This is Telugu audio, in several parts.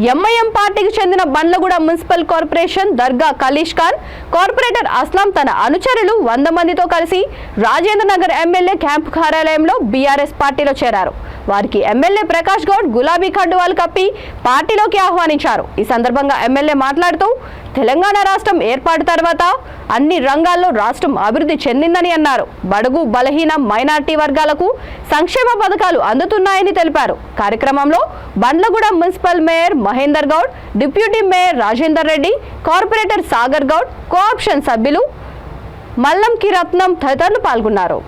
ఎంఐఎం పార్టీకి చెందిన బండ్లగూడ మున్సిపల్ కార్పొరేషన్ దర్గా ఖలీష్ ఖాన్ కార్పొరేటర్ అస్లాం తన అనుచరులు 100 మందితో కలిసి రాజేంద్ర నగర్ ఎమ్మెల్యే క్యాంపు కార్యాలయంలో బీఆర్ఎస్ పార్టీలో చేరారు. వారికి ఎమ్మెల్యే ప్రకాష్ గౌడ్ గులాబీ కండువాలు కప్పి పార్టీలోకి ఆహ్వానించారు. ఈ సందర్భంగా ఎమ్మెల్యే మాట్లాడుతూ తెలంగాణ రాష్ట్రం ఏర్పాటు తర్వాత అన్ని రంగాల్లో రాష్ట్రం అభివృద్ధి చెందిందని అన్నారు. బడుగు బలహీన మైనార్టీ వర్గాలకు సంక్షేమ పథకాలు అందుతున్నాయని తెలిపారు. కార్యక్రమంలో Bandlaguda municipal mayor Mahender Goud, deputy mayor Rajender Reddy, corporator Sagar Goud, co option సభ్యులు మల్లంకి రత్నం తదితరులు పాల్గొన్నారు.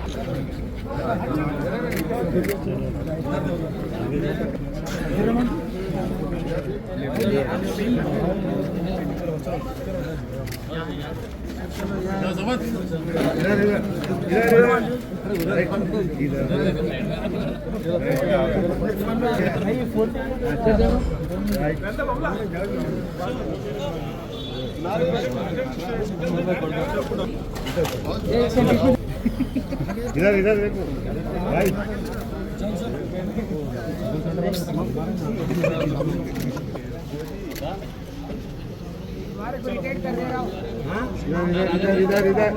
इधर इधर देखो भाई इधर इधर इधर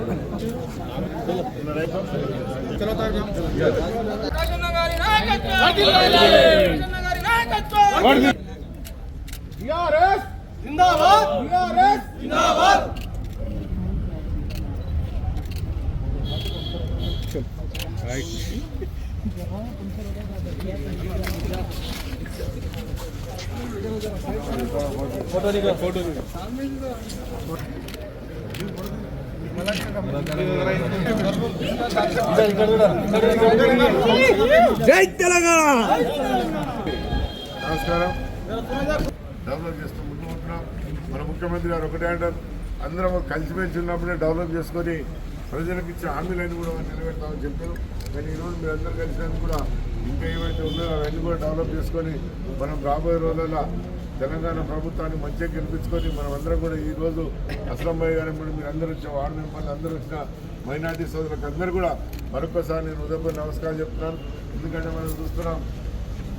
चलो जिंदाबाद जिंदाबाद फोटो दिखा जय तेलंगाना नमस्कार డెవలప్ చేస్తూ ముందుకు ఉంటున్నాం. మన ముఖ్యమంత్రి గారు ఒకటే అంటారు, అందరం కలిసిమెలిసి ఉన్నప్పుడే డెవలప్ చేసుకొని ప్రజలకు ఇచ్చే హామీలన్నీ కూడా నిలబెడతామని చెప్పారు. కానీ ఈరోజు మీరు అందరూ కలిసినందుకు కూడా ఇంకా ఏవైతే ఉన్నాయో అవన్నీ కూడా డెవలప్ చేసుకొని మనం రాబోయే రోజుల్లో తెలంగాణ ప్రభుత్వాన్ని మంచిగా గెలిపించుకొని మనం అందరం కూడా ఈరోజు అస్లాం భాయ్ గారు మీరు అందరూ వచ్చిన వార్డు మెంబర్లు అందరూ వచ్చిన మైనార్టీ సోదరులకు అందరూ కూడా మరొకసారి నేను హృదయపూర్వక నమస్కారం చెప్తున్నాను. ఎందుకంటే మనం చూస్తున్నాం,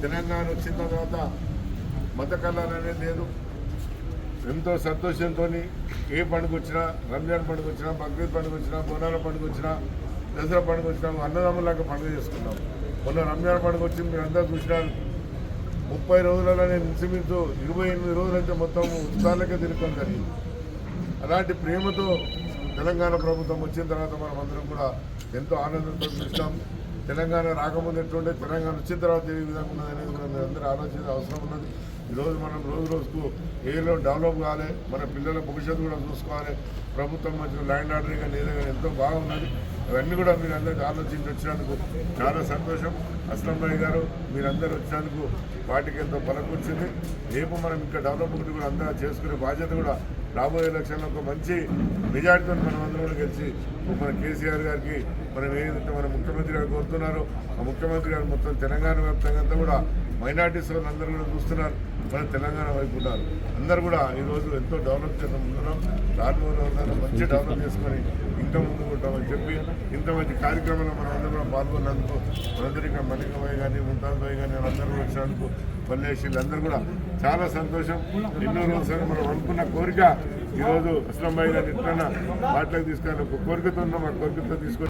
తెలంగాణ వచ్చిన తర్వాత మత కళలు అనేది లేదు. ఎంతో సంతోషంతో ఏ పండుగ వచ్చినా, రంజాన్ పండుగ వచ్చినా, బక్రీద్ పండుగ వచ్చినా, బోనాల పండుగ వచ్చినా, దసరా పండుగ వచ్చినా అన్నదమ్ములాగా పండుగ చేసుకున్నాం. మొన్న రంజాన్ పండుగ వచ్చి మీరు అందరూ చూసినారు. 30 రోజులలో నేను ఇంచుమించు 28 రోజులంటే మొత్తం ఉత్సాహాలకే తిరుగుతాం జరిగింది. అలాంటి ప్రేమతో తెలంగాణ ప్రభుత్వం వచ్చిన తర్వాత మనం అందరం కూడా ఎంతో ఆనందంతో చూసినాం. తెలంగాణ రాకముందు ఎట్లుండే, తెలంగాణ వచ్చిన తర్వాత ఏ విధంగా ఉన్నది అనేది కూడా మీరు అందరూ ఆలోచించే అవసరం ఉన్నది. ఈరోజు మనం రోజుకు ఏలో డెవలప్ కావాలి, మన పిల్లల భవిష్యత్తు కూడా చూసుకోవాలి. ప్రభుత్వం మధ్య ల్యాండ్ ఆర్డర్ కానీ ఏదో కానీ ఎంతో బాగున్నది. అవన్నీ కూడా మీరు అందరికీ ఆలోచించి వచ్చినందుకు చాలా సంతోషం. అస్లాం భాయ్ గారు మీరందరూ వచ్చినందుకు వాటికి ఎంతో బలకూర్చింది. రేపు మనం ఇంకా డెవలప్మెంట్ కూడా అంతా చేసుకునే బాధ్యత కూడా రాబోయే ఎలక్షన్లో ఒక మంచి మెజార్టీతో మనం అందరం కూడా గెలిచి మన కేసీఆర్ గారికి మనం ఏదైతే మన ముఖ్యమంత్రి గారు కోరుతున్నారో ఆ ముఖ్యమంత్రి గారు మొత్తం తెలంగాణ వ్యాప్తంగా అంతా కూడా మైనార్టీ సోదరులు అందరూ కూడా చూస్తున్నారు, మన తెలంగాణ వైపు ఉన్నారు. అందరూ కూడా ఈరోజు ఎంతో డెవలప్ చేద్దాం ముందున్నాం. రాబోయే మంచి డెవలప్ చేసుకొని ఇంకా ముందుకు ఉంటామని చెప్పి ఇంత మంచి కార్యక్రమంలో మనం అందరూ కూడా పాల్గొన్నందుకు మనందరికీ మల్లిక భాయ్ కానీ, ముంతాజ్ భాయ్ కానీ అందరూ వచ్చినందుకు పల్లెషీలు అందరూ కూడా చాలా సంతోషం. ఎన్నో రోజులు మనం అనుకున్న కోరిక ఈరోజు అస్లాం భాయ్ గారిని ఎట్లన్నా పాటలకు తీసుకొని ఒక కోరికతో ఉన్నాం. ఆ కోరికతో తీసుకొని